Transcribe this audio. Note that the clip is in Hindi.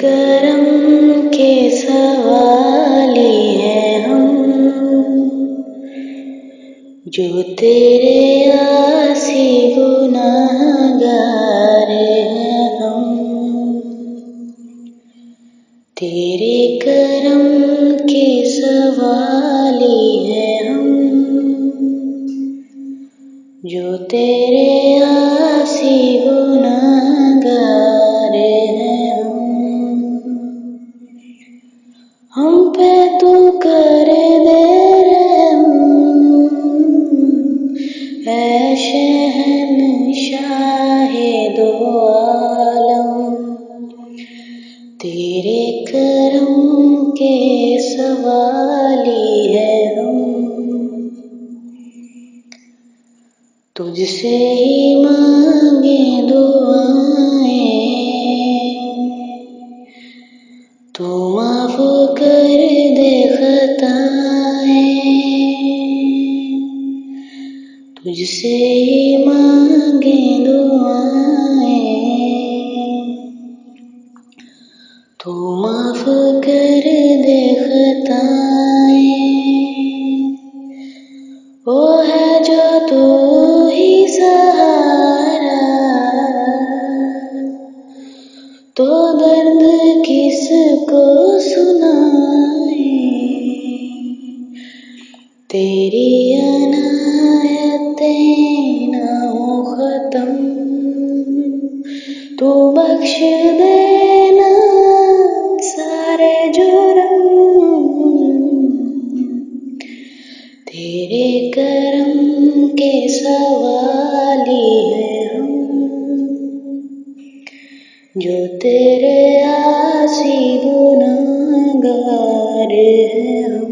करम के सवाली हैं हम, जो तेरे आसी गुनाहगार हैं हम। तेरे करम के सवाली हैं हम, जो तेरे आसी गुनाहगार हैं हम पे तू कर दे रहम, ऐ शहंशाहे दो आलम। तेरे करम के सवाली हैं हम, तुझसे ही मांगे दुआएं, तू माफ कर दे खताएं। तुझसे ही मांगे दुआएं, तू माफ कर दे खताएं। वो है जो तू ही सहारा, तो दर्द किसको सुनाए। तेरी अनायतें ना हो खत्म, तू बख्श देना सारे जुर्म। तेरे करम के सवाली हैं हम, जो तेरे आसी गुनाहगार हैं हम।